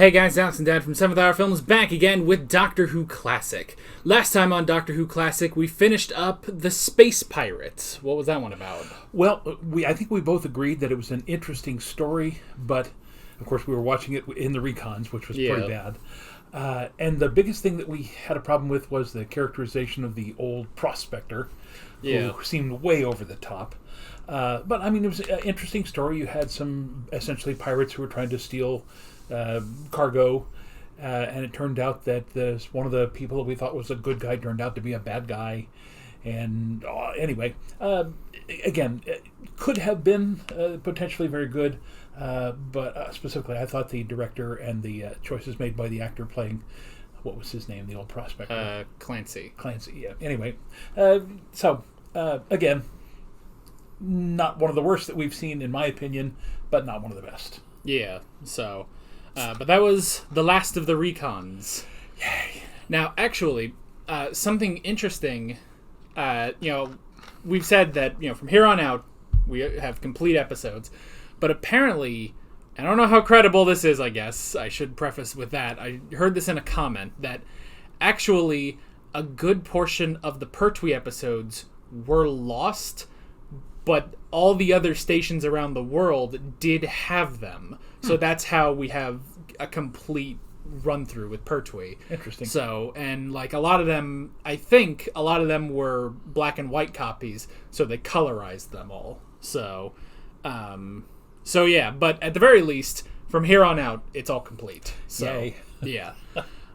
Hey guys, Alex and Dad from 7th Hour Films back again with Doctor Who Classic. Last time on Doctor Who Classic, we finished up The Space Pirates. What was that one about? Well, I think we both agreed that it was an interesting story, but of course we were watching it in the recons, which was pretty bad. And the biggest thing that we had a problem with was the characterization of the old prospector, who seemed way over the top. But I mean, it was an interesting story. You had some essentially pirates who were trying to steal cargo, and it turned out that one of the people that we thought was a good guy turned out to be a bad guy. And anyway, again, it could have been potentially very good, but specifically I thought the director and the choices made by the actor playing, what was his name, the old prospector? Clancy, yeah. Anyway, so again, not one of the worst that we've seen in my opinion, but not one of the best. Yeah, so... but that was the last of the recons. Yay. Now, actually, something interesting, we've said that, from here on out, we have complete episodes. But apparently, I don't know how credible this is, I guess. I should preface with that. I heard this in a comment, that actually a good portion of the Pertwee episodes were lost, but all the other stations around the world did have them. So that's how we have a complete run-through with Pertwee. Interesting. So, and like a lot of them, I think a lot of them were black and white copies, so they colorized them all. So yeah, but at the very least, from here on out, it's all complete. So, yay. Yeah.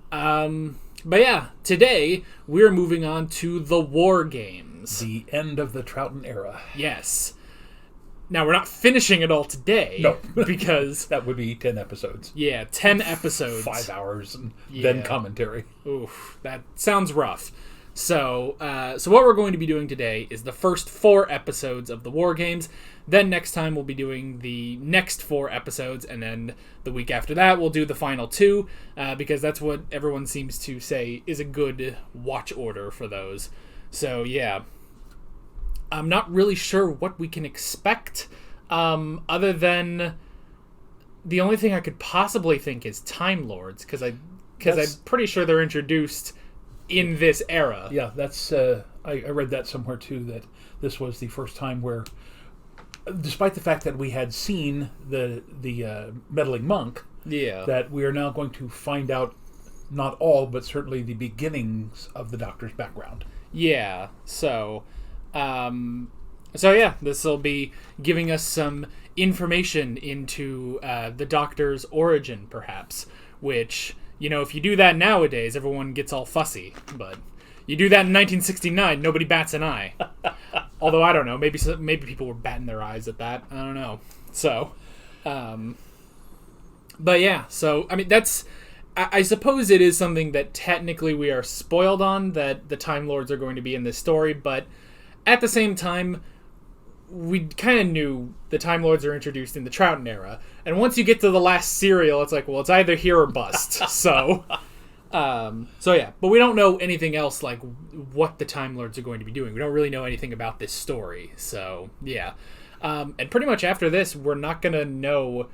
But yeah, today we're moving on to the War Games. The end of the Troughton era. Yes. Now, we're not finishing it all today. No. Because... that would be 10 episodes. Yeah, 10 episodes. 5 hours, and then commentary. Oof, that sounds rough. So what we're going to be doing today is the first 4 episodes of the War Games. Then next time we'll be doing the next 4 episodes, and then the week after that we'll do the final 2, because that's what everyone seems to say is a good watch order for those. So, yeah. I'm not really sure what we can expect, other than the only thing I could possibly think is Time Lords, because I'm pretty sure they're introduced in this era. Yeah, that's I read that somewhere too, that this was the first time where, despite the fact that we had seen the meddling monk, that we are now going to find out not all, but certainly the beginnings of the Doctor's background. Yeah, so yeah, this will be giving us some information into the Doctor's origin, perhaps, which, if you do that nowadays, everyone gets all fussy, but you do that in 1969, nobody bats an eye. Although, I don't know, maybe people were batting their eyes at that, I don't know. So, but yeah, so, I mean, I suppose it is something that technically we are spoiled on, that the Time Lords are going to be in this story, but at the same time, we kind of knew the Time Lords are introduced in the Troughton era. And once you get to the last serial, it's like, well, it's either here or bust. So yeah. But we don't know anything else, like what the Time Lords are going to be doing. We don't really know anything about this story. So, yeah. And pretty much after this, we're not going to know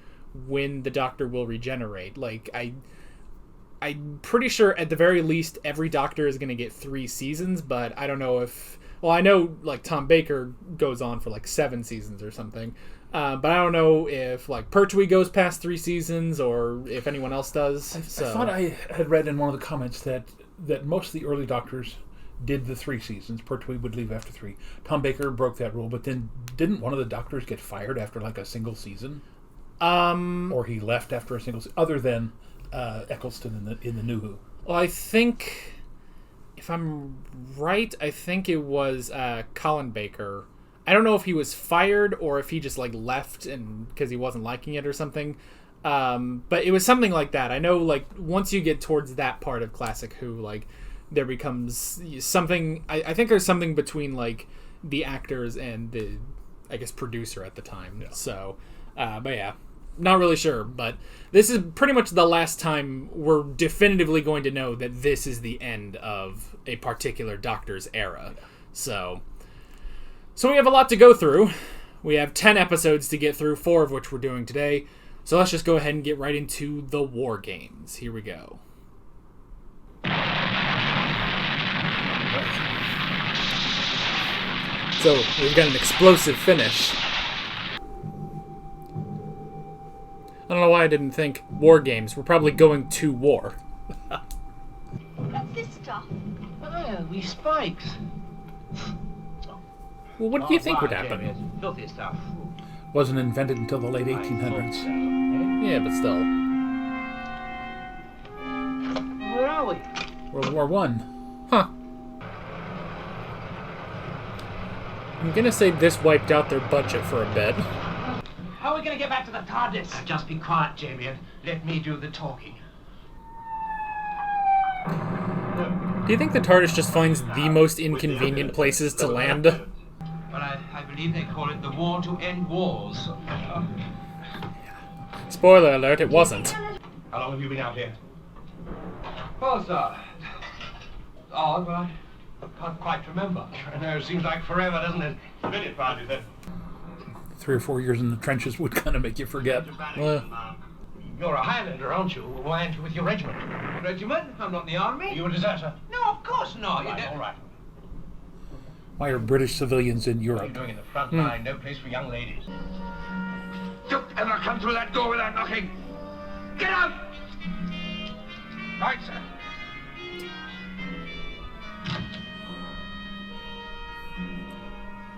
when the Doctor will regenerate. Like, I'm pretty sure at the very least every Doctor is going to get 3 seasons, but I don't know if... Well, I know, like, Tom Baker goes on for, 7 seasons or something. But I don't know if, Pertwee goes past 3 seasons or if anyone else does. I thought I had read in one of the comments that most of the early Doctors did the 3 seasons. Pertwee would leave after 3. Tom Baker broke that rule, but then didn't one of the Doctors get fired after, a single season? Or he left after a single season, other than Eccleston in the New Who. Well, I think... If I'm right, I think it was Colin Baker. I don't know if he was fired or if he just left and because he wasn't liking it or something. But it was something like that. I know once you get towards that part of Classic Who, there becomes something. I think there's something between the actors and the, I guess, producer at the time. Yeah. So, but yeah. Not really sure, but this is pretty much the last time we're definitively going to know that this is the end of a particular Doctor's era. So we have a lot to go through. We have 10 episodes to get through, 4 of which we're doing today. So let's just go ahead and get right into the war games. Here we go. So we've got an explosive finish. I don't know why I didn't think war games. We're probably going to war. What's this stuff? Oh, these spikes. Well, what do you think would happen? Filthy stuff. Wasn't invented until the late 1800s. Yeah, but still. Where are we? World War One. Huh. I'm gonna say this wiped out their budget for a bit. How are we going to get back to the TARDIS? Just be quiet, Jamie, and let me do the talking. Do you think the TARDIS just finds the most inconvenient places to land? Well, I believe they call it the war to end wars. Spoiler alert, it wasn't. How long have you been out here? Well, sir, odd, but I can't quite remember. I know, it seems like forever, doesn't it? A minute, Barney, then. 3 or 4 years in the trenches would kind of make you forget. You're a Highlander, aren't you? Why aren't you with your regiment? Regiment? I'm not in the army. Are you a deserter? No, of course not. Right, all right. Why are British civilians in What are you Europe? doing in the front line? No place for young ladies. Don't ever come through that door without knocking. Get out! Right, sir.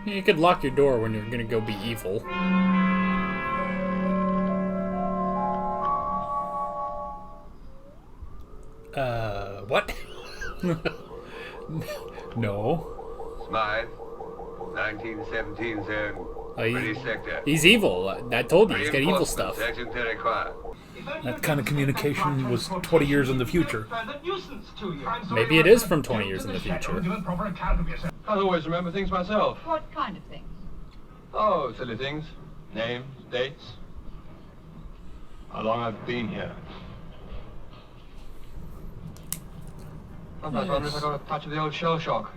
You could lock your door when you're gonna go be evil. What? No. Smythe, 1917 zone, British sector. He's evil. I told you, he's got evil stuff. Action to require. That kind of communication was 20 years in the future. Maybe it is from 20 years in the future. I always remember things myself. What kind of things? Oh, silly things. Names, dates. How long I've been here. Sometimes I wonder if I got a touch of the old shell shock.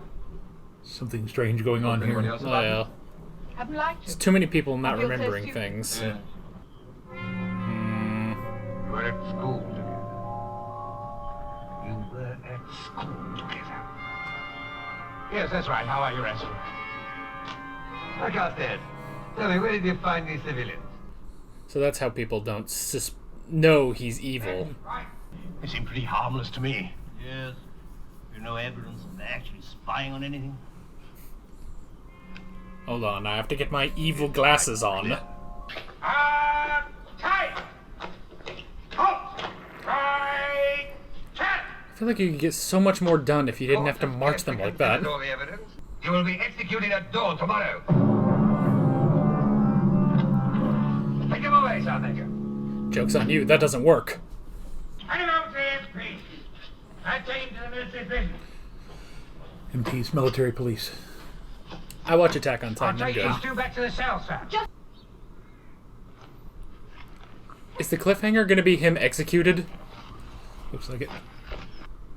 Something strange going on Anybody here. else Oh, about yeah. Haven't liked It's it. too many people not I feel so remembering stupid. things. Yeah. We were at school together. You were at school together. Yes, that's right. How are you, Ransom? I got that. Tell me, where did you find these civilians? So that's how people don't know he's evil. They seem pretty harmless to me. Yes. There's no evidence of actually spying on anything. Hold on, I have to get my evil glasses on. Tight! Halt! Right! Chat! I feel like you could get so much more done if you didn't have to march them like that. All the evidence. You will be executed at dawn tomorrow. Take him away, Southanger. Joke's on you, that doesn't work. Hand him over to the MP. I take him to the military prison. MPs, military police. I watch Attack on I'll Titan, I'm take good. these two back to the cell, sir. Is the cliffhanger gonna be him executed? Looks like it.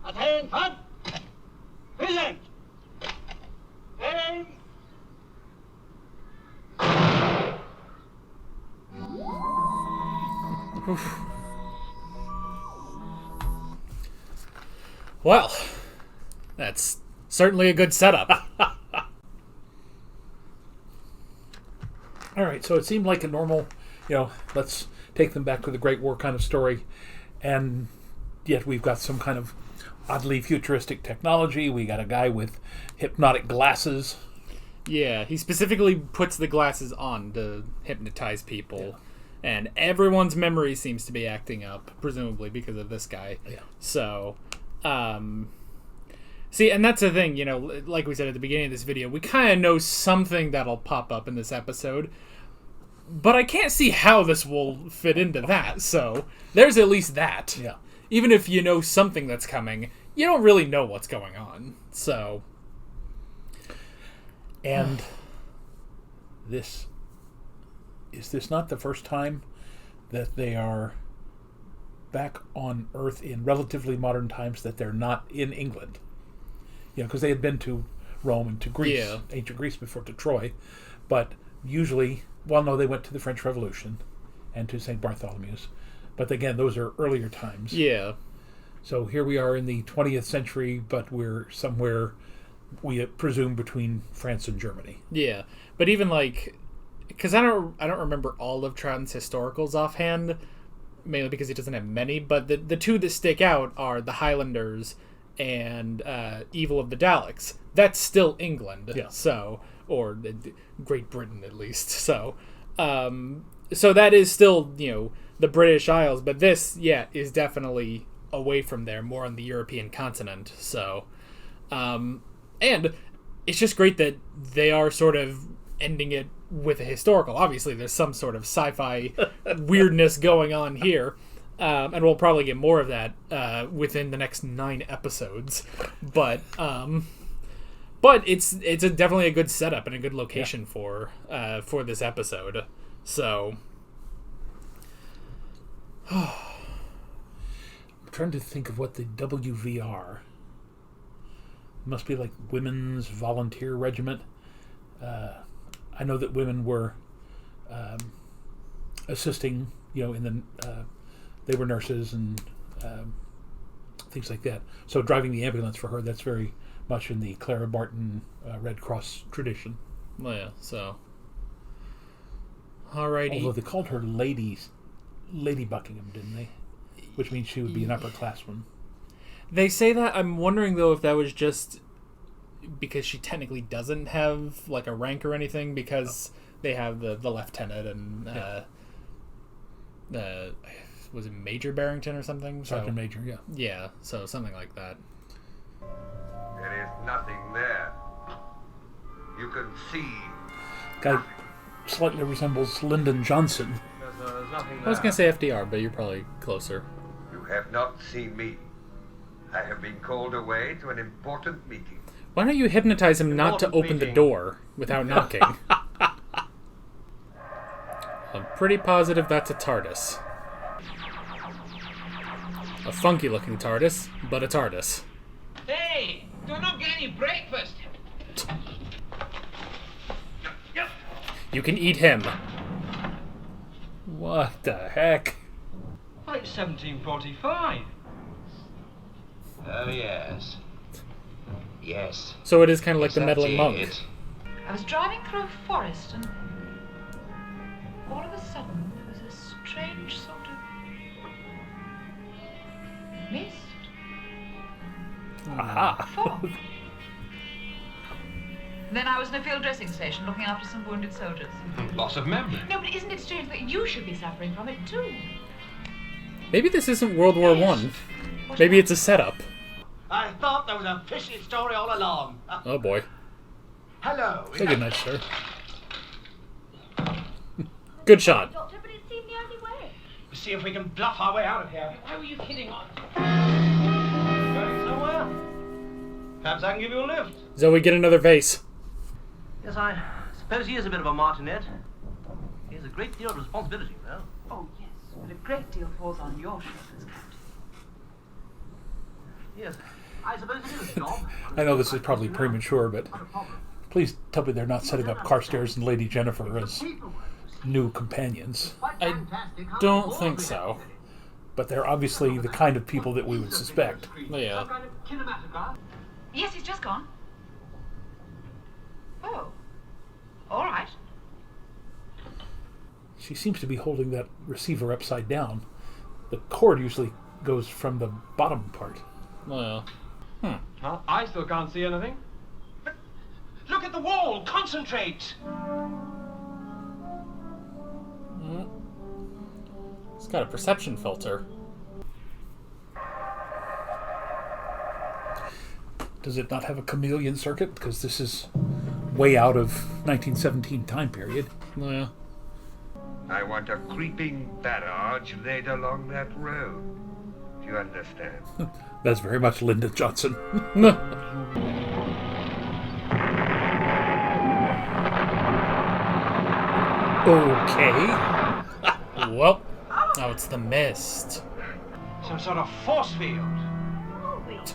Attention! Present! Aim! Well, that's certainly a good setup. All right, so it seemed like a normal, let's take them back to the Great War kind of story, and yet we've got some kind of oddly futuristic technology. We got a guy with hypnotic glasses. Yeah, he specifically puts the glasses on to hypnotize people. And everyone's memory seems to be acting up, presumably because of this guy. Yeah. So, see, and that's the thing, like we said at the beginning of this video, we kind of know something that'll pop up in this episode, but I can't see how this will fit into that, so there's at least that. Yeah. Even if you know something that's coming, you don't really know what's going on, so... And is this not the first time that they are back on Earth in relatively modern times that they're not in England? Because they had been to Rome and to Greece, ancient Greece before to Troy, but usually, well, no, they went to the French Revolution, and to St. Bartholomew's. But again, those are earlier times. Yeah. So here we are in the 20th century, but we're somewhere, we presume, between France and Germany. Yeah. But even like, because I don't remember all of Troughton's historicals offhand, mainly because he doesn't have many, but the two that stick out are the Highlanders and Evil of the Daleks. That's still England. Yeah. So, or Great Britain at least. So, so that is still, the British Isles, but this, is definitely away from there, more on the European continent. So, and it's just great that they are sort of ending it with a historical. Obviously, there's some sort of sci-fi weirdness going on here, and we'll probably get more of that within the next 9 episodes. But it's definitely a good setup and a good location for this episode. So. I'm trying to think of what the WVR must be, like Women's Volunteer Regiment. I know that women were assisting, in the they were nurses and things like that. So driving the ambulance for her, that's very much in the Clara Barton Red Cross tradition. Well, yeah. So, alrighty. Although they called her Lady Buckingham, didn't they? Which means she would be an upperclassman. They say that. I'm wondering, though, if that was just because she technically doesn't have, like, a rank or anything, because they have the lieutenant and, was it Major Barrington or something? Sergeant Major, yeah. Yeah, so something like that. There is nothing there. You can see. Guy slightly resembles Lyndon Johnson. There's nothing there. I was going to say FDR, but you're probably closer. You have not seen me. I have been called away to an important meeting. Why don't you hypnotize him not to Important open the meeting. door without knocking? I'm pretty positive that's a TARDIS. A funky-looking TARDIS, but a TARDIS. Hey, do not get any breakfast. You can eat him. What the heck? Well, it's 1745. Oh, yes. Yes. So it is kind of like the That's meddling monk. it. I was driving through a forest and all of a sudden there was a strange sort of mist. Aha! Fog. Then I was in a field dressing station looking after some wounded soldiers. Loss of memory. No, but isn't it strange that you should be suffering from it too? Maybe this isn't World War One. Maybe it's a setup. I thought there was a fishy story all along. Oh boy. Hello. Say goodnight, sir. Good shot. Doctor, but it seemed the only way. See if we can bluff our way out of here. Why were you kidding on? Going somewhere? Perhaps I can give you a lift. Zoe, get another vase. Yes, I suppose he is a bit of a martinet. He has a great deal of responsibility, you know. Oh, yes, but a great deal falls on your shoulders, Captain. Yes, I suppose it is a job. I know this is probably premature, but please tell me they're not setting up Carstairs and Lady Jennifer as new companions. I don't think so. But they're obviously the kind of people that we would suspect. Yeah. Kind of kinematograph. Yes, he's just gone. Oh. All right. She seems to be holding that receiver upside down. The cord usually goes from the bottom part. Well, Well, I still can't see anything. Look at the wall. Concentrate. it's got a perception filter. Does it not have a chameleon circuit? Because this is way out of 1917 time period. Yeah. I want a creeping barrage laid along that road. Do you understand? That's very much Lyndon Johnson. Okay. Well, oh, it's the mist. Some sort of force field. There's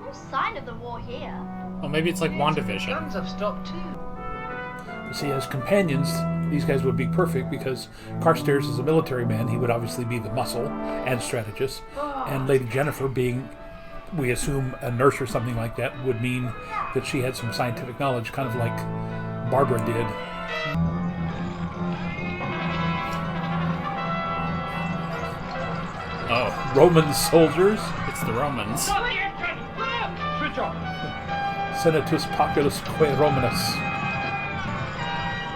no sign of the war here. Oh, maybe it's like WandaVision. Guns have stopped too. You see, as companions, these guys would be perfect because Carstairs is a military man. He would obviously be the muscle and strategist. And Lady Jennifer, being, we assume, a nurse or something like that, would mean that she had some scientific knowledge, kind of like Barbara did. Oh, Roman soldiers. it's the Romans. Switch off. Senatus populus quae Romanus.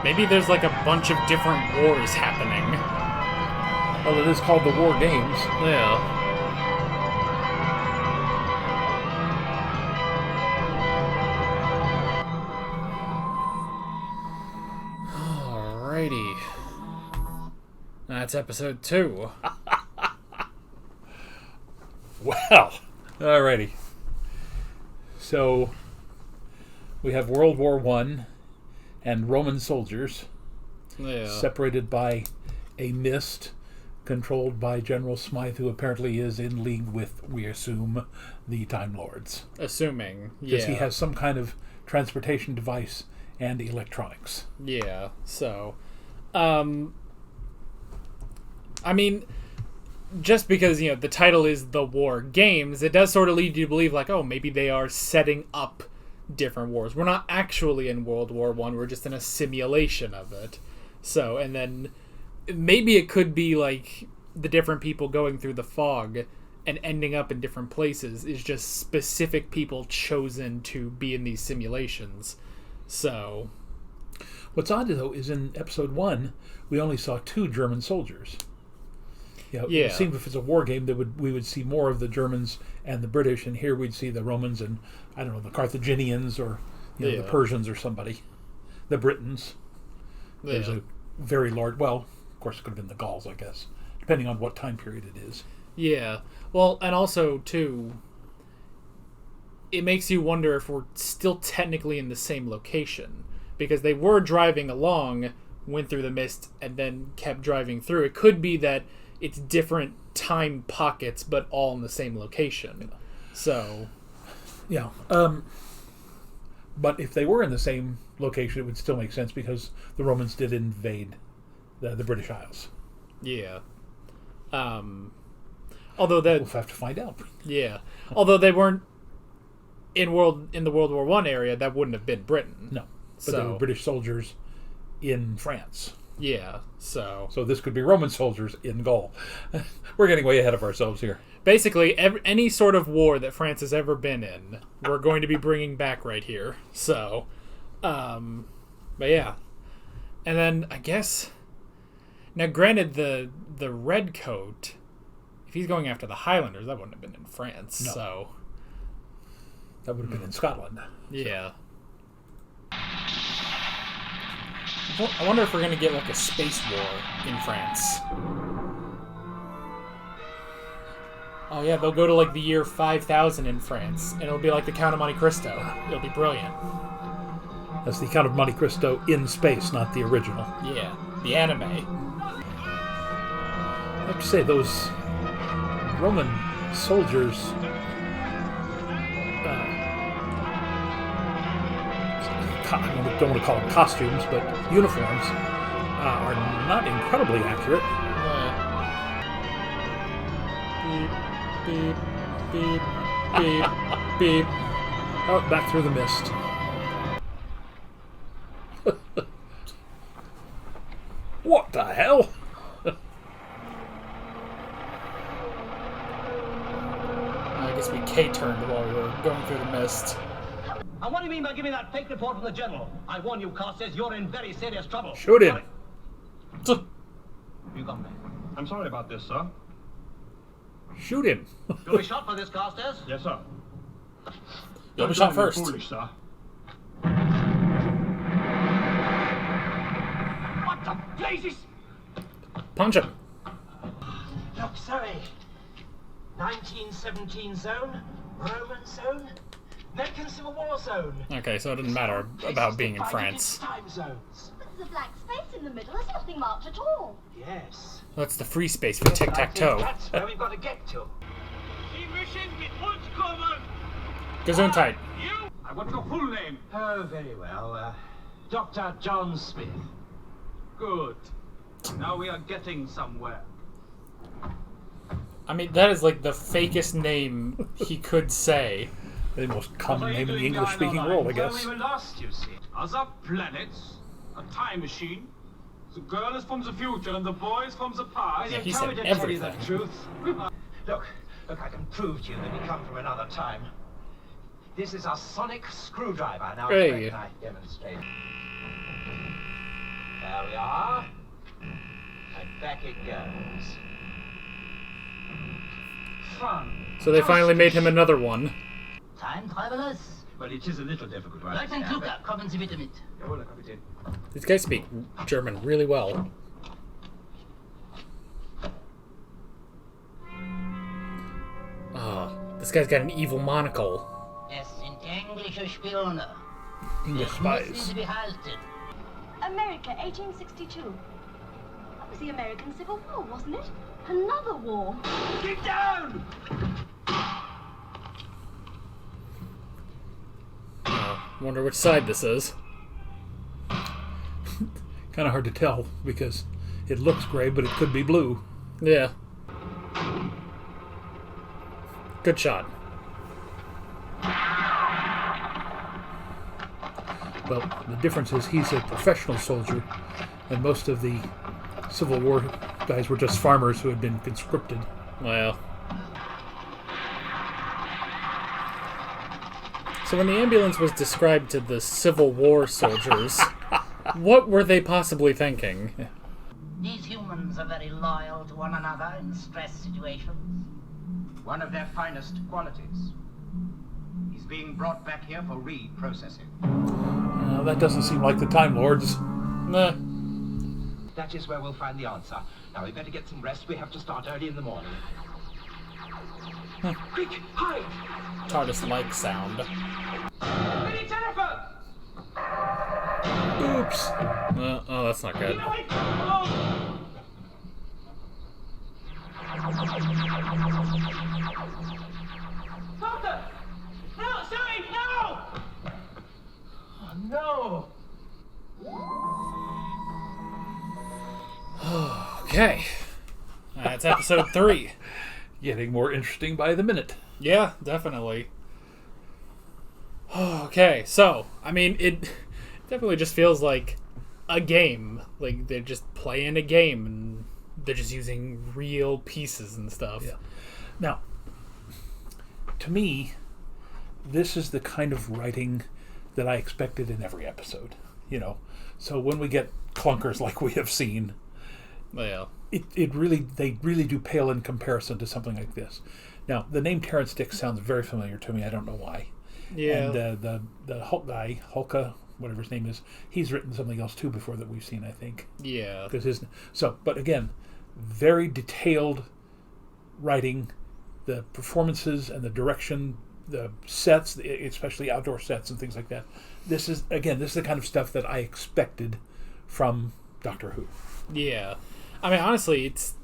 Maybe there's like a bunch of different wars happening. Well, it is called the War Games. Yeah. Alrighty. That's episode 2. Well, alrighty. So, we have World War I and Roman soldiers Yeah. separated by a mist controlled by General Smythe, who apparently is in league with, we assume, the Time Lords. Assuming. Because Yeah. he has some kind of transportation device and electronics. Yeah, so, I mean, just because, you know, the title is The War Games, it does sort of lead you to believe, like, oh, maybe they are setting up different wars. We're not actually in World War One, we're just in a simulation of it. So, and then maybe it could be, like, the different people going through the fog and ending up in different places is just specific people chosen to be in these simulations. So... What's odd, though, is in episode 1, we only saw 2 German soldiers. Yeah. It seems if it's a war game, we would see more of the Germans and the British, and here we'd see the Romans and, I don't know, the Carthaginians or the Persians or somebody. The Britons. There's a very large... Well, of course, it could have been the Gauls, I guess, depending on what time period it is. Yeah. Well, and also, too, it makes you wonder if we're still technically in the same location. Because they were driving along, went through the mist, and then kept driving through. It could be that it's different time pockets, but all in the same location. So... Yeah. But if they were in the same location, it would still make sense because the Romans did invade the British Isles. Yeah. Although that... We'll have to find out. Yeah. Although they weren't in the World War I area, that wouldn't have been Britain. No. But they were British soldiers in France. Yeah, so this could be Roman soldiers in Gaul. We're getting way ahead of ourselves here. Basically, any sort of war that France has ever been in, we're going to be bringing back right here. So, but yeah. And then, I guess... Now, granted, the Redcoat, if he's going after the Highlanders, that wouldn't have been in France, No. so... That would have been in Scotland. Yeah. I wonder if we're going to get, like, a space war in France. Oh, yeah, they'll go to, like, the year 5000 in France, and it'll be like the Count of Monte Cristo. It'll be brilliant. That's the Count of Monte Cristo in space, not the original. Yeah, the anime. I have to say, those Roman soldiers... I don't want to call them costumes, but uniforms are not incredibly accurate. Beep, beep, beep, beep. Oh, back through the mist. What the hell? I guess we K-turned while we were going through the mist. And what do you mean by giving that fake report from the General? I warn you, Carstairs, you're in very serious trouble. Shoot him. You got me. I'm sorry about this, sir. Shoot him. You'll be shot for this, Carstairs. Yes, sir. You'll be shot first. Foolish, sir. What the blazes? Punch him. Look, sorry. 1917 zone, Roman zone, American Civil War zone. Okay, so it doesn't matter about being in France. Time zones. The blank space in the middle is nothing marked at all. Yes. That's the free space for tic-tac-toe. That's where we've got to get to. Gesundheit. I want your full name. Oh, very well. Dr. John Smith. Good. Now we are getting somewhere. I mean, that is like the fakest name he could say. The most common name in the English-speaking world, I guess. Well, we were lost, you see. Other planets, a time machine. The girl is from the future and the boy is from the past. Yeah, he Tell said me to tell you everything. the truth. Look, I can prove to you that we come from another time. This is a sonic screwdriver. Now, Hey. can I demonstrate? There we are. And back it goes. Fun. So they finally made him another one. Time travelers. But it is a little difficult, right? Leuten Kluger, kommen Sie bitte mit. Jawohl, Herr Kapitän. These guys speak German really well. Oh, this guy's got an evil monocle. Es sind englische Spione. English Müssen spies. Sie behalten. America, 1862. That was the American Civil War, wasn't it? Another war. Get down! Wonder which side this is. Kind of hard to tell because it looks gray, but it could be blue. Yeah. Good shot. Well, the difference is he's a professional soldier, and most of the Civil War guys were just farmers who had been conscripted. Well. So when the ambulance was described to the Civil War soldiers, what were they possibly thinking? These humans are very loyal to one another in stress situations. One of their finest qualities. He's being brought back here for reprocessing. That doesn't seem like the Time Lords. Nah. That is where we'll find the answer. Now we better get some rest. We have to start early in the morning. Quick, hide! TARDIS-like sound. Mini telephone! Oops. Oh, that's not good. Doctor! No, sorry, no! Oh, no! Okay. That's episode 3. Getting more interesting by the minute. Yeah, definitely. Okay, so, I mean, it definitely just feels like a game. Like, they're just playing a game, and they're just using real pieces and stuff. Yeah. Now, to me, this is the kind of writing that I expected in every episode. You know, so when we get clunkers like we have seen, Yeah. they really do pale in comparison to something like this. Now, the name Terrence Dicks sounds very familiar to me. I don't know why. Yeah. And the Hulk guy, Hulka, whatever his name is, he's written something else too before that we've seen, I think. Yeah. But again, very detailed writing, the performances and the direction, the sets, especially outdoor sets and things like that. This is the kind of stuff that I expected from Doctor Who. Yeah. I mean, honestly, it's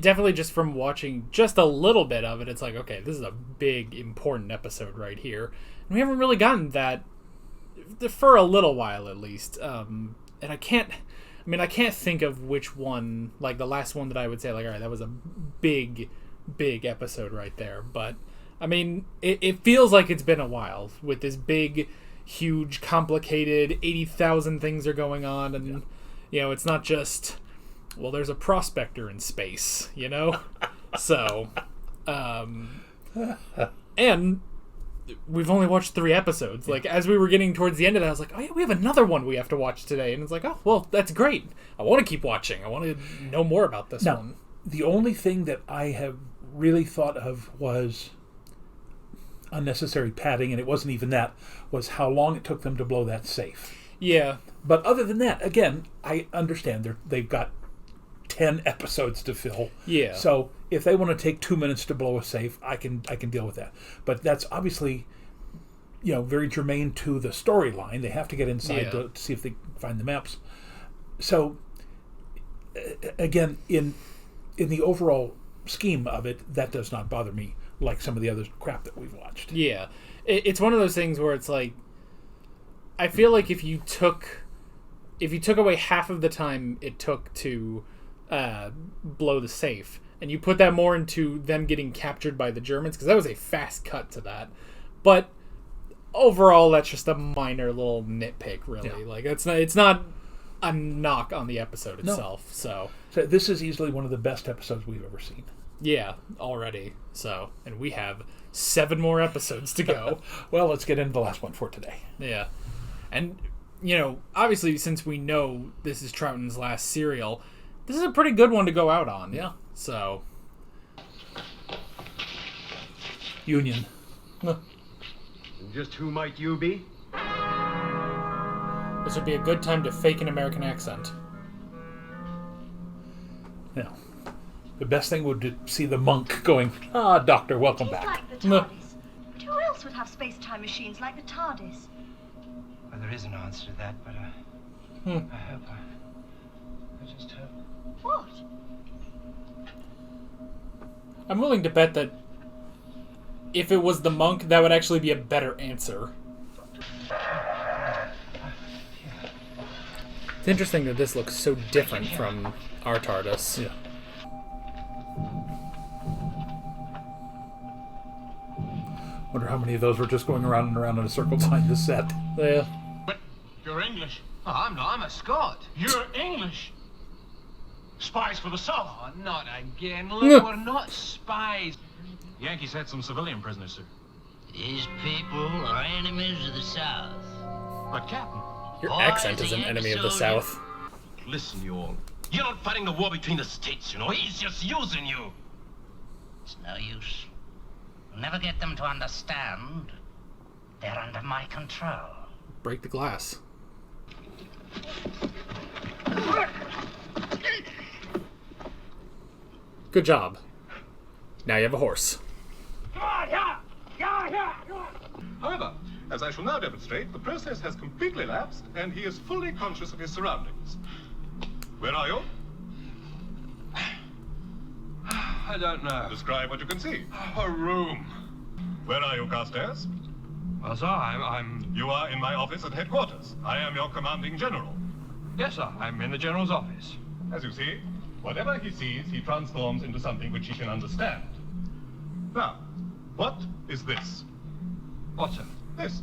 definitely just from watching just a little bit of it, it's like, okay, this is a big, important episode right here. And we haven't really gotten that for a little while, at least. And I can't think of which one, like the last one that I would say, like, all right, that was a big, big episode right there. But, I mean, it feels like it's been a while with this big, huge, complicated, 80,000 things are going on. And, you know, it's not just, well, there's a prospector in space, you know? So, and we've only watched 3 episodes. Like, as we were getting towards the end of that, I was like, oh yeah, we have another one we have to watch today. And it's like, oh, well, that's great. I want to keep watching. I want to know more about this one. The only thing that I have really thought of was unnecessary padding, and it wasn't even that, was how long it took them to blow that safe. Yeah. But other than that, again, I understand they've got 10 episodes to fill. Yeah. So if they want to take 2 minutes to blow a safe, I can deal with that. But that's obviously, you know, very germane to the storyline. They have to get inside to see if they find the maps. So again, in the overall scheme of it, that does not bother me like some of the other crap that we've watched. if you took away half of the time it took to blow the safe, and you put that more into them getting captured by the Germans, because that was a fast cut to that. But overall, that's just a minor little nitpick, really. Yeah. Like, it's not a knock on the episode itself. No. So this is easily one of the best episodes we've ever seen. Yeah, already. So, and we have 7 more episodes to go. Well, let's get into the last one for today. Yeah. And, you know, obviously, since we know this is Troughton's last serial, this is a pretty good one to go out on. Yeah. So. Union. And just who might you be? This would be a good time to fake an American accent. Yeah. The best thing would be to see the monk going, Doctor, welcome It is back. like the TARDIS. But who else would have space-time machines like the TARDIS? Well, there is an answer to that, but I hope I just hope. What? I'm willing to bet that if it was the monk, that would actually be a better answer. It's interesting that this looks so different from our TARDIS. Yeah. Wonder how many of those were just going around and around in a circle behind the set. Yeah. But you're English. Oh, I'm not. I'm a Scot. You're English. Spies for the South. Oh, not again. Look, we're not spies. Yankees had some civilian prisoners, sir. These people are enemies of the South. But, Captain. Your accent is an enemy of the South. Listen, you all. You're not fighting the war between the states, you know. He's just using you. It's no use. You'll never get them to understand. They're under my control. Break the glass. Good job. Now you have a horse. However, as I shall now demonstrate, the process has completely lapsed, and he is fully conscious of his surroundings. Where are you? I don't know. Describe what you can see. A room. Where are you, Carstairs? Well, sir, I'm... You are in my office at headquarters. I am your commanding general. Yes, sir. I'm in the General's office. As you see, whatever he sees, he transforms into something which he can understand. Now, what is this? What, sir? This.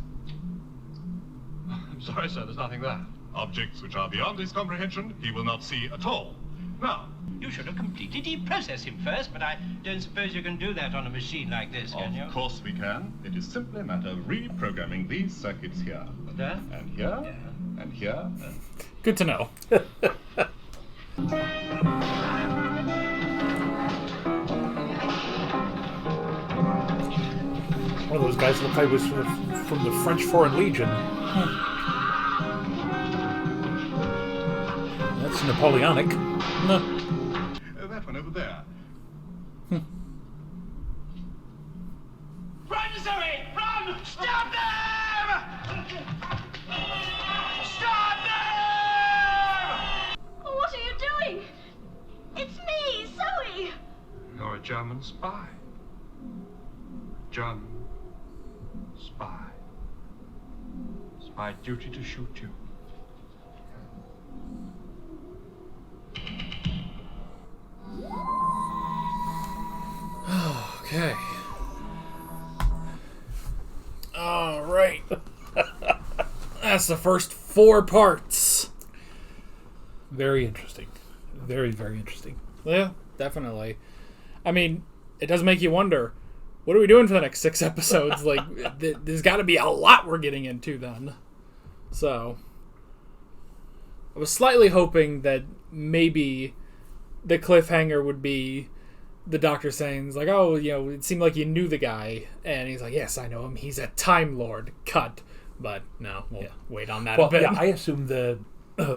I'm sorry, sir. There's nothing there. Objects which are beyond his comprehension, he will not see at all. Now, You should have completely deprocessed him first, but I don't suppose you can do that on a machine like this, can you? of course we can. It is simply a matter of reprogramming these circuits here. There? And here, and here, and... Good to know. One of those guys looked like he was from the French Foreign Legion. That's Napoleonic. that one over there. Run, Zoe! Run! Stop them! Stop them! What are you doing? It's me, Zoe! You're a German spy. German spy. It's my duty to shoot you. Okay. All right. That's the first 4 parts. Very interesting. Very, very interesting. Yeah, definitely. I mean, it does make you wonder, what are we doing for the next 6 episodes? Like, there's got to be a lot we're getting into then. So, I was slightly hoping that maybe the cliffhanger would be the Doctor saying, like, oh, you know, it seemed like you knew the guy. And he's like, yes, I know him. He's a Time Lord. Cut. But no, we'll wait on that a bit. Yeah, I assume the,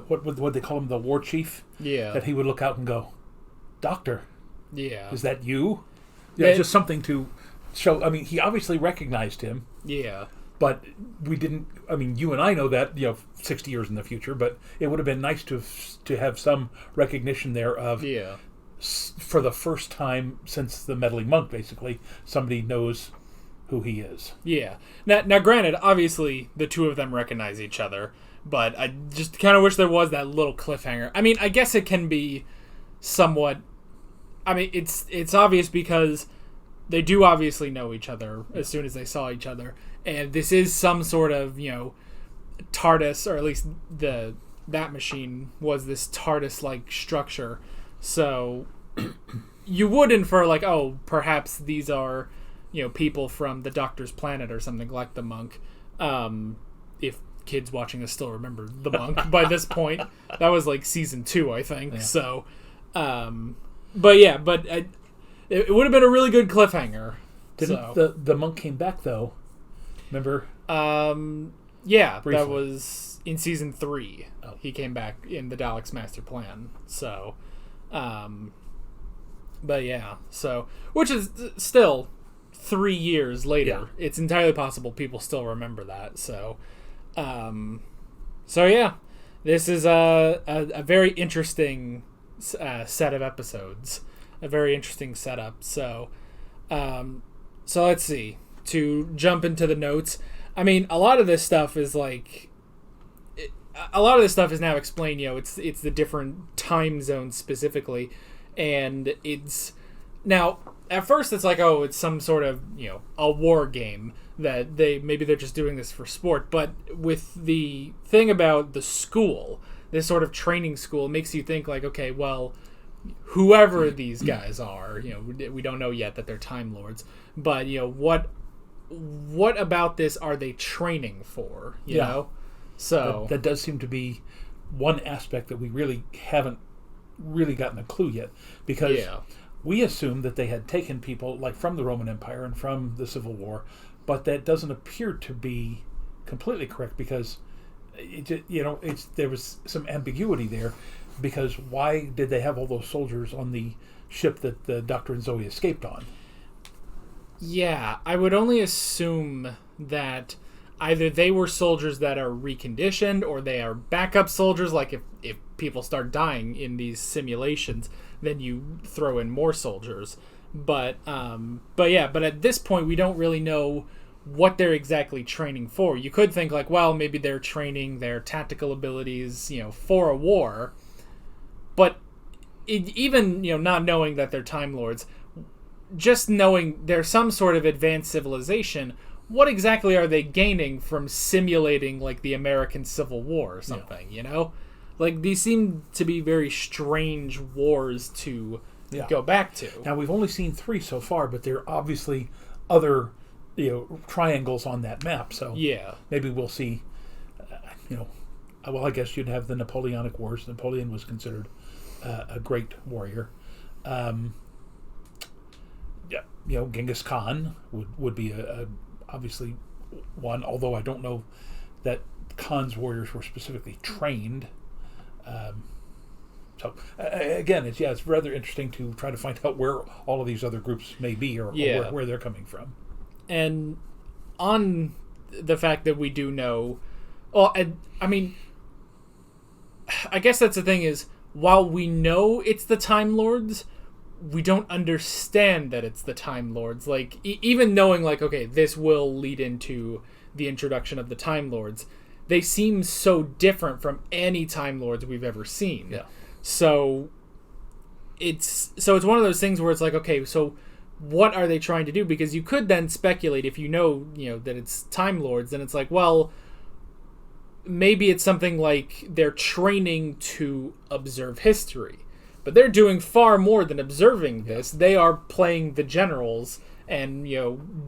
what they call him, the war chief? Yeah. That he would look out and go, Doctor. Yeah. Is that you? Yeah, just something to show. I mean, he obviously recognized him. Yeah. But we didn't. I mean, you and I know that 60 years in the future. But it would have been nice to have some recognition there of. Yeah. For the first time since the meddling monk, basically, somebody knows who he is. Yeah. Now, granted, obviously the two of them recognize each other, But I just kind of wish there was that little cliffhanger. I mean, I guess it can be somewhat... I mean, it's obvious because they do obviously know each other as soon as they saw each other. And this is some sort of, TARDIS, or at least that machine was this TARDIS-like structure. So you would infer, like, oh, perhaps these are, people from the Doctor's planet or something, like the monk. If kids watching this still remember the monk by this point. That was like season 2, I think. Yeah. So, but it would have been a really good cliffhanger. Didn't the monk came back though? Remember? Yeah, briefly. That was in season 3. Oh. He came back in the Daleks' master plan. So, but yeah, so which is still 3 years later. Yeah. It's entirely possible people still remember that. So, yeah, this is a very interesting set of episodes. A very interesting setup. So let's see. To jump into the notes, I mean, a lot of this stuff is now explained. It's the different time zones specifically, and it's now at first it's like, oh, it's some sort of a war game that they're just doing this for sport. But with the thing about the school, this sort of training school, makes you think like, okay, well, whoever these guys are, we don't know yet that they're Time Lords, but what about this are they training for? You know, so that does seem to be one aspect that we really haven't really gotten a clue yet, because we assume that they had taken people like from the Roman Empire and from the Civil War, but that doesn't appear to be completely correct, because there was some ambiguity there. Because why did they have all those soldiers on the ship that the Doctor and Zoe escaped on? Yeah, I would only assume that either they were soldiers that are reconditioned, or they are backup soldiers. Like if people start dying in these simulations, then you throw in more soldiers. But at this point we don't really know what they're exactly training for. You could think like, well, maybe they're training their tactical abilities, for a war. But even not knowing that they're Time Lords, just knowing they're some sort of advanced civilization, what exactly are they gaining from simulating like the American Civil War or something? Like these seem to be very strange wars to go back to. Now we've only seen 3 so far, but there are obviously other triangles on that map. So maybe we'll see. Well, I guess you'd have the Napoleonic Wars. Napoleon was considered a great warrior. Genghis Khan would be a obviously one, although I don't know that Khan's warriors were specifically trained. So again, it's rather interesting to try to find out where all of these other groups may be, or where they're coming from. And on the fact that we do know, well, I mean, I guess that's the thing is, while we know it's the Time Lords, we don't understand that it's the Time Lords. Like, even knowing, like, okay, this will lead into the introduction of the Time Lords, they seem so different from any Time Lords we've ever seen. Yeah. So it's one of those things where it's like, okay, so what are they trying to do? Because you could then speculate, if you know that it's Time Lords, then it's like, well, maybe it's something like they're training to observe history. But they're doing far more than observing this. They are playing the generals and,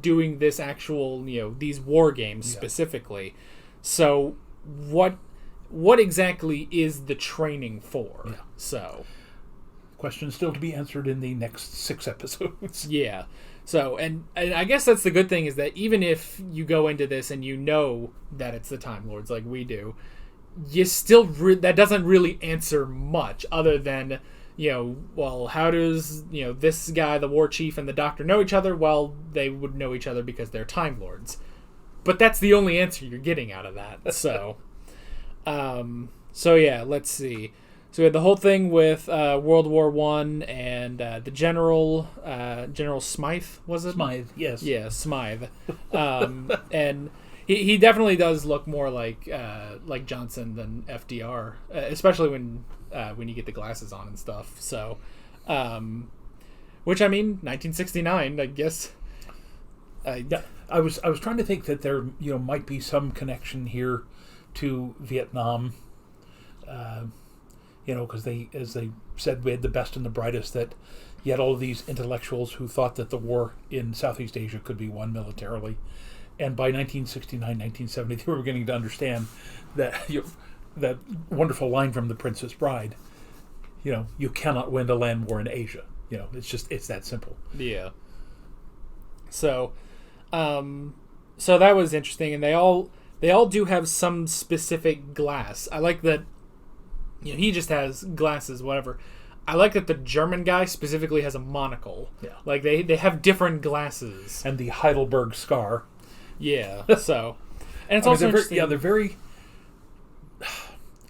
doing this actual, these war games specifically. So what exactly is the training for? Yeah. So questions still to be answered in the next 6 episodes. Yeah. So, and I guess that's the good thing, is that even if you go into this and you know that it's the Time Lords like we do, you still that doesn't really answer much other than, well, how does, this guy, the war chief, and the Doctor know each other? Well, they would know each other because they're Time Lords. But that's the only answer you're getting out of that. So, yeah, let's see. So we had the whole thing with World War I and the General Smythe, was it? Smythe, yes. Yeah, Smythe. And he definitely does look more like Johnson than FDR, especially when you get the glasses on and stuff. So, which, I mean, 1969, I guess. Yeah, I was trying to think that there might be some connection here to Vietnam. Because as they said, we had the best and the brightest. That you had all of these intellectuals who thought that the war in Southeast Asia could be won militarily. And by 1969, 1970, they were beginning to understand that that wonderful line from The Princess Bride, you cannot win a land war in Asia. It's that simple. Yeah. So that was interesting, and they all do have some specific glass. I like that. He just has glasses, whatever. I like that the German guy specifically has a monocle. Yeah. Like they have different glasses. And the Heidelberg scar. Yeah. So, and it's also interesting. They're very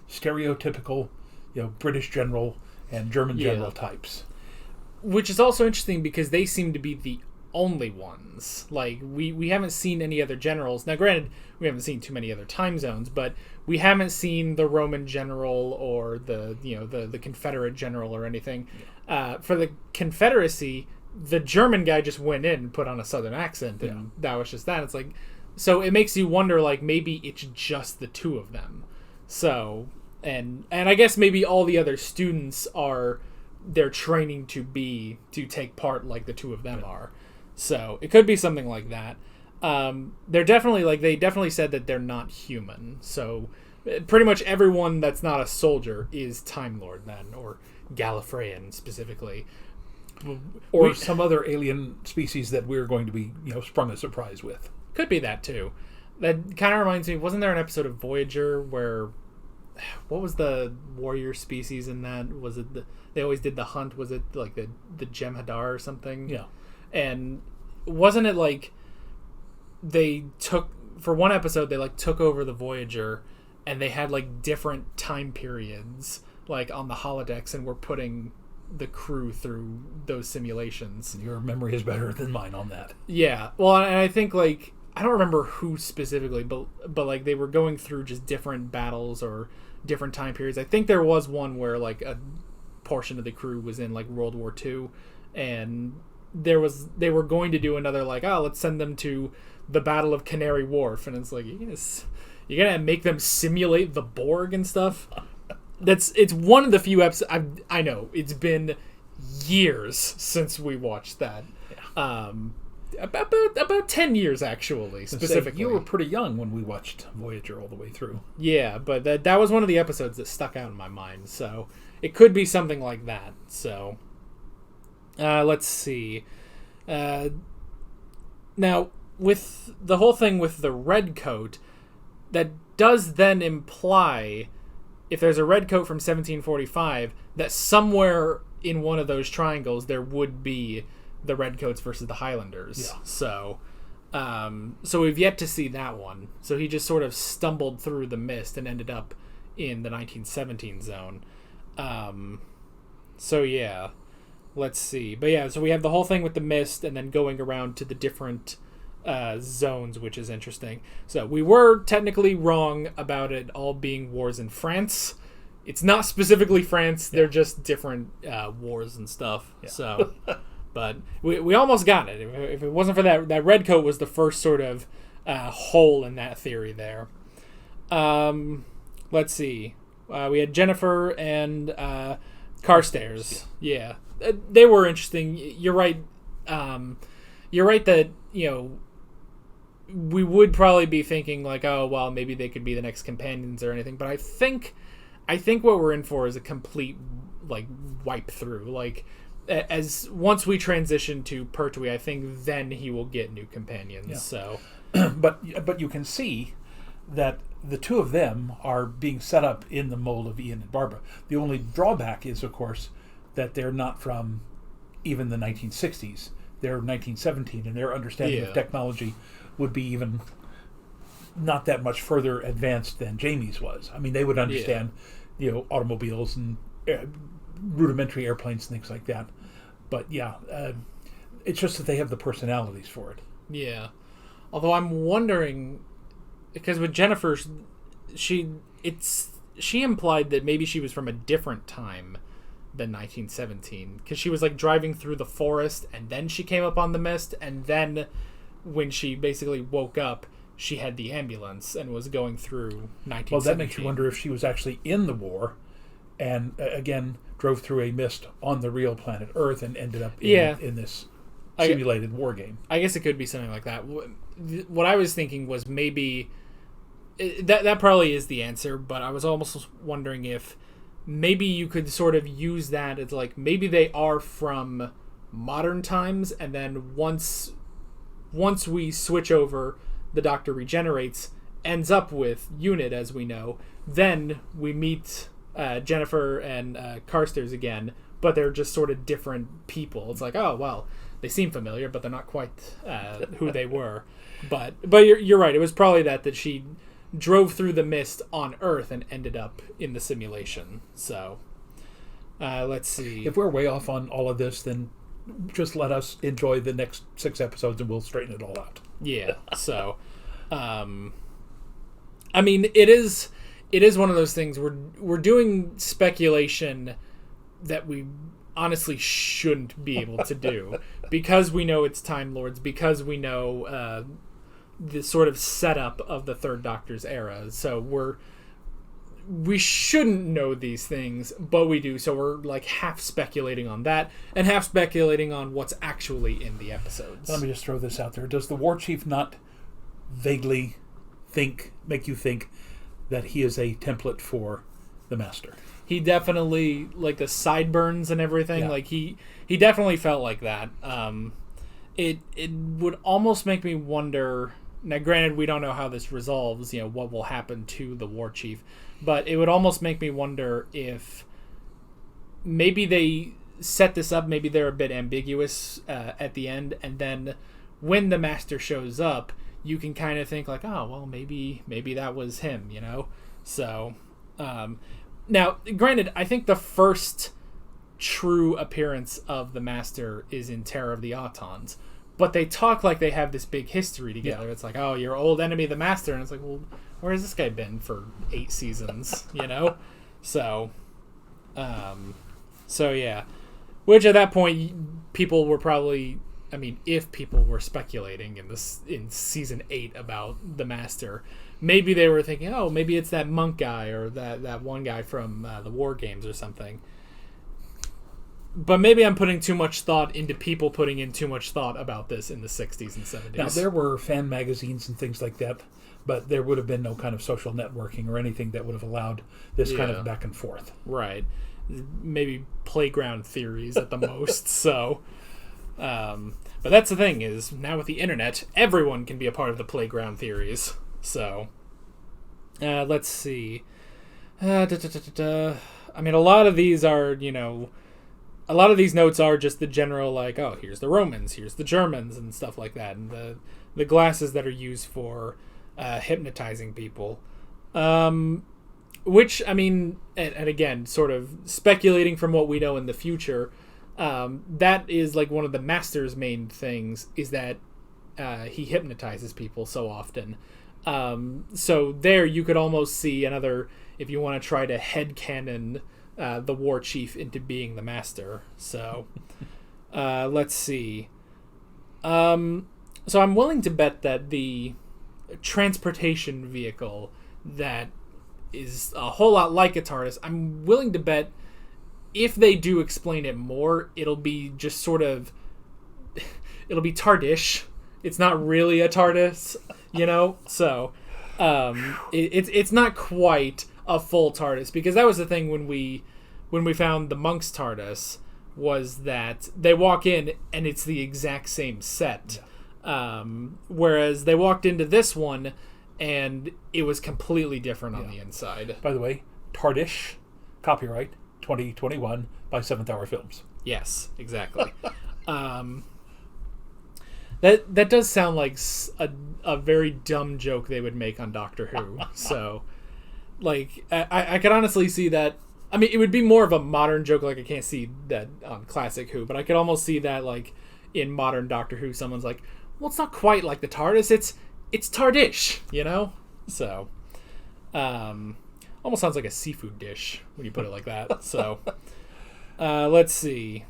stereotypical, British general and German general types. Which is also interesting because they seem to be the only ones. Like we haven't seen any other generals. Now, granted, we haven't seen too many other time zones, but we haven't seen the Roman general or the Confederate general or anything. For the Confederacy, the German guy just went in and put on a Southern accent, and that was just that. It's like, so it makes you wonder, like, maybe it's just the two of them. So, and I guess maybe all the other students they're training to take part like the two of them are. So it could be something like that. They definitely said that they're not human. So pretty much everyone that's not a soldier is Time Lord then, or Gallifreyan specifically, or some other alien species that we're going to be sprung a surprise with. Could be that too. That kind of reminds me. Wasn't there an episode of Voyager where what was the warrior species in that? Was it they always did the hunt? Was it like the Jem'Hadar or something? Yeah. And wasn't it like they took, for one episode, they like took over the Voyager and they had like different time periods like on the holodecks and were putting the crew through those simulations. Your memory is better than mine on that. Yeah. Well, and I think like, I don't remember who specifically, but like they were going through just different battles or different time periods. I think there was one where like a portion of the crew was in like World War II, and they were going to do another like, let's send them to the Battle of Canary Wharf, and it's like you're gonna make them simulate the Borg and stuff. It's one of the few episodes. I know it's been years since we watched that. Yeah. About 10 years actually, specifically. You were pretty young when we watched Voyager all the way through. Yeah, but that was one of the episodes that stuck out in my mind, so it could be something like that. So let's see. Now, with the whole thing with the red coat, that does then imply, if there's a red coat from 1745, that somewhere in one of those triangles there would be the Redcoats versus the Highlanders. Yeah. So we've yet to see that one. So he just sort of stumbled through the mist and ended up in the 1917 zone. So yeah, let's see. But yeah, so we have the whole thing with the mist and then going around to the different zones, which is interesting. So we were technically wrong about it all being wars in France. It's not specifically France. They're just different wars and stuff. Yeah. So, but we almost got it. If it wasn't for that red coat was the first sort of hole in that theory there. Let's see. We had Jennifer and Carstairs. Yeah. They were interesting. You're right. You're right that, we would probably be thinking like, oh, well, maybe they could be the next companions or anything. But I think what we're in for is a complete like wipe through. Like, as once we transition to Pertwee, I think then he will get new companions. Yeah. So, but you can see that the two of them are being set up in the mold of Ian and Barbara. The only drawback is, of course, that they're not from even the 1960s. They're 1917, and their understanding of technology would be even not that much further advanced than Jamie's was. I mean, they would understand, automobiles and rudimentary airplanes and things like that. But it's just that they have the personalities for it. Yeah. Although I'm wondering, because with Jennifer, she implied that maybe she was from a different time than 1917, because she was like driving through the forest and then she came up on the mist, and then when she basically woke up, she had the ambulance and was going through 1917. Well, that makes you wonder if she was actually in the war and again drove through a mist on the real planet Earth and ended up in this simulated war game. I guess it could be something like that. What I was thinking was maybe that probably is the answer, but I was almost wondering if maybe you could sort of use that as like maybe they are from modern times, and then once we switch over, the Doctor regenerates, ends up with UNIT as we know, then we meet Jennifer and Carstairs again, but they're just sort of different people. It's like, oh well, they seem familiar, but they're not quite who they were. But you're right. It was probably that she drove through the mist on Earth and ended up in the simulation. So let's see. If we're way off on all of this, then just let us enjoy the next 6 episodes and we'll straighten it all out. Yeah. So, I mean, it is one of those things we're doing speculation that we honestly shouldn't be able to do because we know it's Time Lords, because we know the sort of setup of the Third Doctor's era. So we shouldn't know these things, but we do. So we're like half speculating on that and half speculating on what's actually in the episodes. Let me just throw this out there. Does the War Chief not vaguely make you think that he is a template for the Master? He definitely, like the sideburns and everything, like he definitely felt like that. It would almost make me wonder. Now, granted, we don't know how this resolves, what will happen to the War Chief, but it would almost make me wonder if maybe they set this up, maybe they're a bit ambiguous at the end, and then when the Master shows up, you can kind of think like, oh, well, maybe that was him, So, now, granted, I think the first true appearance of the Master is in Terror of the Autons, but they talk like they have this big history together. Yeah. It's like, oh, your old enemy, the Master. And it's like, well, where has this guy been for 8 seasons, So, yeah. Which at that point, people were probably, if people were speculating in season 8 about the Master, maybe they were thinking, oh, maybe it's that monk guy or that one guy from the War Games or something. But maybe I'm putting too much thought into people putting in too much thought about this in the 60s and 70s. Now, there were fan magazines and things like that, but there would have been no kind of social networking or anything that would have allowed this kind of back and forth. Right. Maybe playground theories at the most. So, but that's the thing is, now with the internet, everyone can be a part of the playground theories. So, let's see. A lot of these are, a lot of these notes are just the general, like, oh, here's the Romans, here's the Germans, and stuff like that, and the glasses that are used for hypnotizing people. Which, and again, sort of speculating from what we know in the future, that is, like, one of the Master's main things, is that he hypnotizes people so often. So there you could almost see another, if you want to try to headcanon the War Chief into being the Master. So let's see. So I'm willing to bet that the transportation vehicle that is a whole lot like a TARDIS, I'm willing to bet if they do explain it more, it'll be just sort of, it'll be TARDIsh. It's not really a TARDIS, So it's not quite a full TARDIS, because that was the thing when we found the monk's TARDIS, was that they walk in and it's the exact same set. Whereas they walked into this one and it was completely different on the inside. By the way, TARDIsh, copyright 2021 by Seventh Hour Films. Yes, exactly. That does sound like a very dumb joke they would make on Doctor Who. So, like, I could honestly see that. It would be more of a modern joke. Like, I can't see that on classic Who, but I could almost see that, like, in modern Doctor Who, someone's like, well, it's not quite like the TARDIS. It's TARDIsh, So, almost sounds like a seafood dish when you put it like that. So, let's see.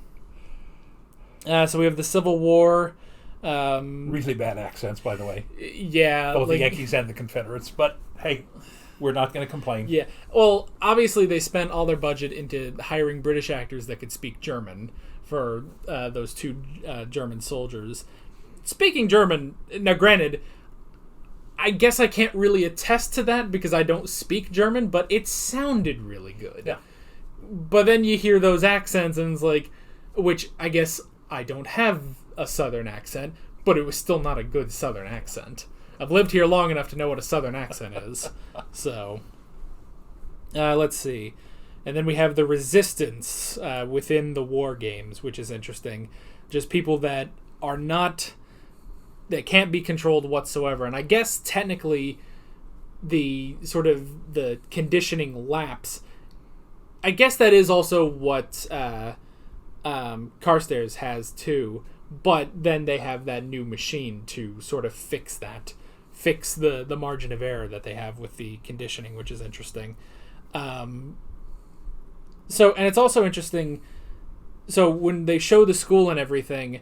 So we have the Civil War. Really bad accents, by the way. Yeah. Both the Yankees and the Confederates. But, hey, we're not going to complain. Yeah. Well, obviously they spent all their budget into hiring British actors that could speak German for those two German soldiers. Speaking German, now granted, I guess I can't really attest to that because I don't speak German, but it sounded really good. Yeah. But then you hear those accents and it's like, which I guess I don't have a Southern accent, but it was still not a good Southern accent. I've lived here long enough to know what a Southern accent is. So, let's see. And then we have the resistance within the war games, which is interesting. Just people that are not... that can't be controlled whatsoever. And I guess technically the sort of the conditioning lapse, I guess that is also what Carstairs has too. But then they have that new machine to sort of fix that. Fix the margin of error that they have with the conditioning, which is interesting. So, and it's also interesting. So when they show the school and everything,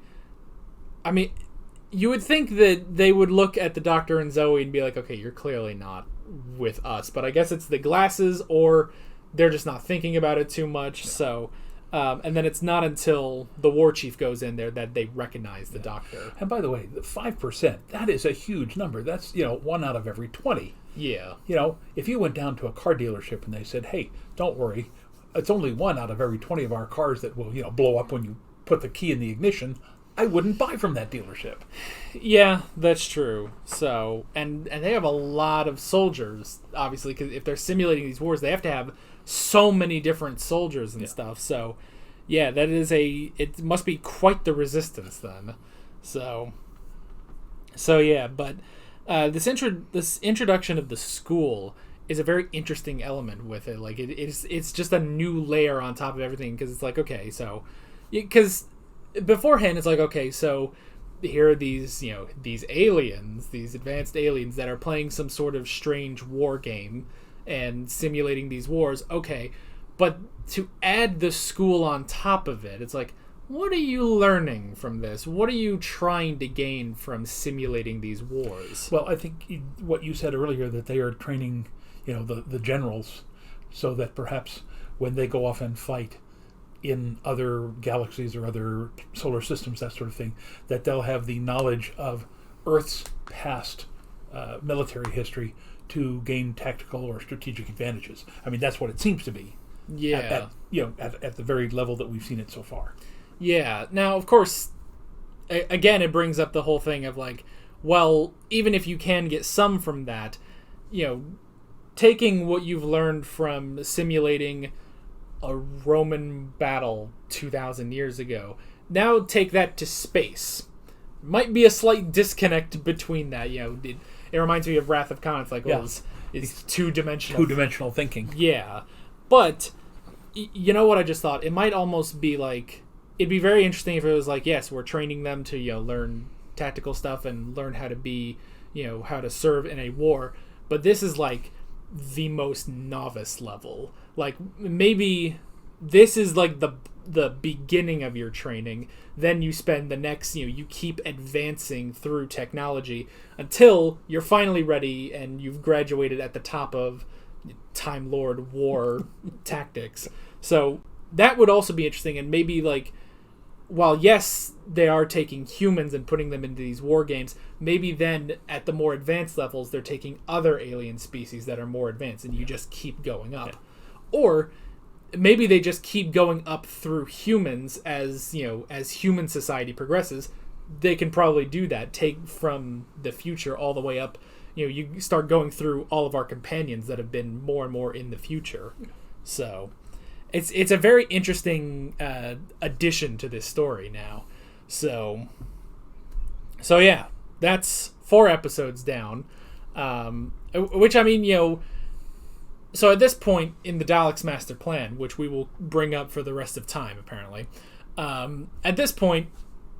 I mean, you would think that they would look at the Doctor and Zoe and be like, okay, you're clearly not with us. But I guess it's the glasses or they're just not thinking about it too much. So, and then it's not until the war chief goes in there that they recognize the Doctor. And by the way, the 5%, that is a huge number. That's, 1 out of every 20. Yeah. If you went down to a car dealership and they said, hey, don't worry, it's only 1 out of every 20 of our cars that will, blow up when you put the key in the ignition, I wouldn't buy from that dealership. Yeah, that's true. So, and they have a lot of soldiers, obviously, because if they're simulating these wars, they have to have so many different soldiers and stuff. So, yeah, it must be quite the resistance then. So yeah, but this introduction of the school is a very interesting element with it. Like it's just a new layer on top of everything because it's like, okay, so because beforehand it's like, okay, so here are these these aliens, these advanced aliens that are playing some sort of strange war game and simulating these wars. Okay, but to add the school on top of it, it's like, what are you learning from this? What are you trying to gain from simulating these wars? Well, I think what you said earlier, that they are training, the generals, so that perhaps when they go off and fight in other galaxies or other solar systems, that sort of thing, that they'll have the knowledge of Earth's past military history to gain tactical or strategic advantages. I mean, that's what it seems to be. Yeah. At the very level that we've seen it so far. Yeah. Now, of course, again, it brings up the whole thing of like, well, even if you can get some from that, taking what you've learned from simulating a Roman battle 2,000 years ago, now take that to space. Might be a slight disconnect between that. It reminds me of Wrath of Khan. It's like, it's two-dimensional. Two-dimensional thinking. Yeah. But, you know what I just thought? It might almost be like, it'd be very interesting if it was like, yes, we're training them to, learn tactical stuff and learn how to be, how to serve in a war. But this is like the most novice level. Like, maybe this is like the beginning of your training. Then you spend the next, you keep advancing through technology until you're finally ready and you've graduated at the top of Time Lord war tactics. So that would also be interesting. And maybe like, while yes, they are taking humans and putting them into these war games, maybe then at the more advanced levels, they're taking other alien species that are more advanced and you just keep going up. Or maybe they just keep going up through humans as human society progresses. They can probably do that. Take from the future all the way up. You start going through all of our companions that have been more and more in the future. So it's a very interesting addition to this story now. So yeah, that's 4 episodes down. Which, I mean, so at this point in the Daleks' master plan, which we will bring up for the rest of time, apparently, at this point,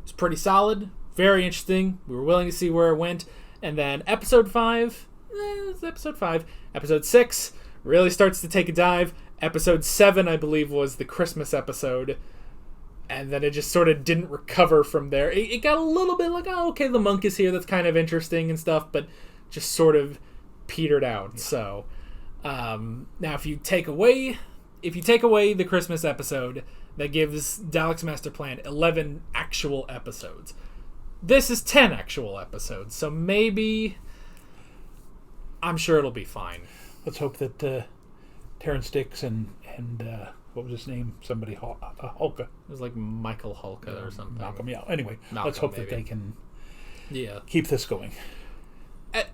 it's pretty solid, very interesting. We were willing to see where it went. And then episode 5, It's episode 5. Episode 6 really starts to take a dive. Episode 7, I believe, was the Christmas episode. And then it just sort of didn't recover from there. It got a little bit like, oh, okay, the monk is here. That's kind of interesting and stuff. But just sort of petered out. So, now if you take away the Christmas episode, that gives Dalek's Master Plan 11 actual episodes. This is 10 actual episodes. So maybe... I'm sure it'll be fine. Let's hope that Terrence Dicks and what was his name? Somebody Hulka. It was like Michael Hulka or something. Malcolm, yeah. Anyway, let's hope that they can keep this going.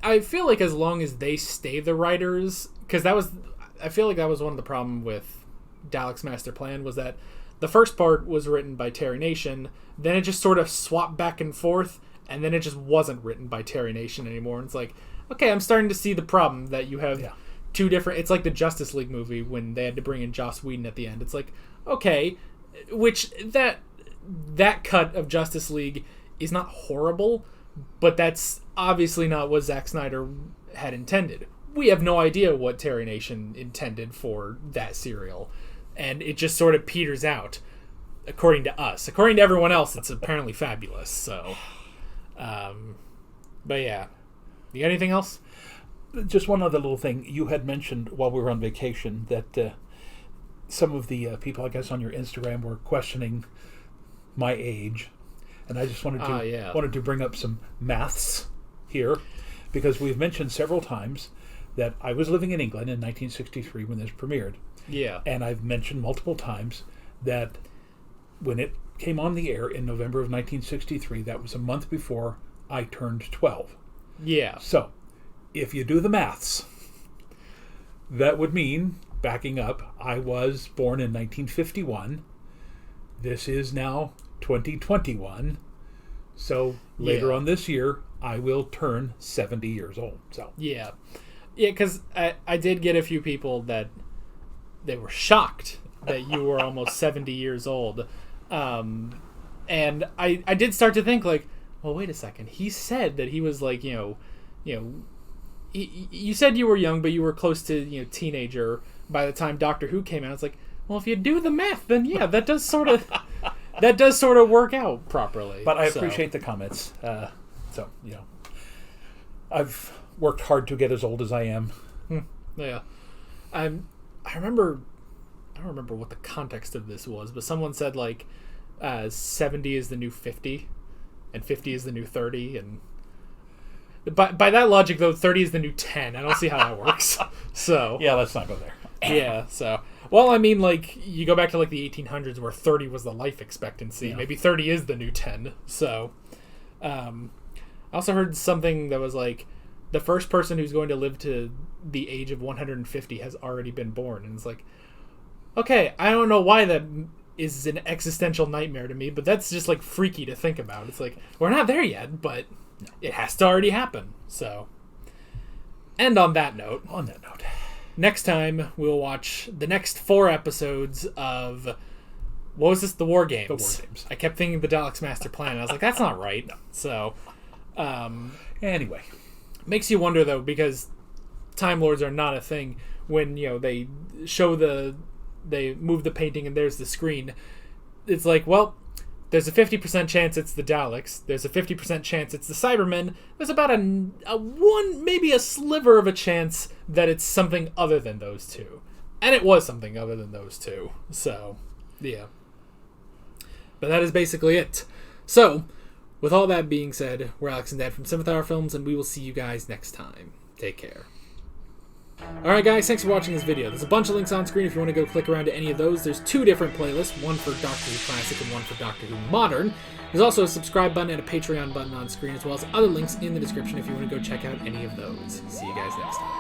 I feel like as long as they stay the writers, because I feel like that was one of the problem with Dalek's Master Plan, was that the first part was written by Terry Nation, then it just sort of swapped back and forth, and then it just wasn't written by Terry Nation anymore. And it's like, okay, I'm starting to see the problem that you have two different... It's like the Justice League movie when they had to bring in Joss Whedon at the end. It's like, okay, which that cut of Justice League is not horrible, but that's obviously not what Zack Snyder had intended. We have no idea what Terry Nation intended for that serial, and it just sort of peters out, according to us. According to everyone else, it's apparently fabulous, so... but yeah. You got anything else? Just one other little thing. You had mentioned while we were on vacation that some of the people, I guess, on your Instagram were questioning my age. And I just wanted to bring up some maths here, because we've mentioned several times that I was living in England in 1963 when this premiered. Yeah. And I've mentioned multiple times that when it came on the air in November of 1963, that was a month before I turned 12. Yeah. So, if you do the maths, that would mean, backing up, I was born in 1951. This is now 2021. So, later on this year, I will turn 70 years old. So Yeah, because I did get a few people that they were shocked that you were almost 70 years old. And I did start to think, like, well, wait a second. He said that he was like, you said you were young, but you were close to, teenager by the time Doctor Who came out. It's like, well, if you do the math, then yeah, that does sort of work out properly. But I appreciate the comments. I've worked hard to get as old as I am. Yeah. I don't remember what the context of this was, but someone said, like, 70 is the new 50. And 50 is the new 30, and by that logic, though, 30 is the new 10. I don't see how that works. So yeah, let's not go there. Yeah. So I mean, like, you go back to like the 1800s where 30 was the life expectancy. Yeah. Maybe 30 is the new 10. So, I also heard something that was like, the first person who's going to live to the age of 150 has already been born, and it's like, okay, I don't know why that is an existential nightmare to me, but that's just like freaky to think about. It's like, we're not there yet, but it has to already happen. So, and on that note, next time we'll watch the next 4 episodes of, what was this? The War Games. The War Games. I kept thinking the Dalek's Master Plan. I was like, that's not right. So, anyway, makes you wonder though, because Time Lords are not a thing. When they show they move the painting and there's the screen, it's like, well, there's a 50% chance it's the Daleks, there's a 50% chance it's the Cybermen, there's about a one, maybe a sliver of a chance that it's something other than those two. And it was something other than those two. So, yeah. But that is basically it. So, with all that being said, we're Alex and Dad from 7th Hour Films, and we will see you guys next time. Take care. Alright guys, thanks for watching this video. There's a bunch of links on screen if you want to go click around to any of those. There's 2 different playlists, one for Doctor Who Classic and one for Doctor Who Modern. There's also a subscribe button and a Patreon button on screen, as well as other links in the description if you want to go check out any of those. See you guys next time.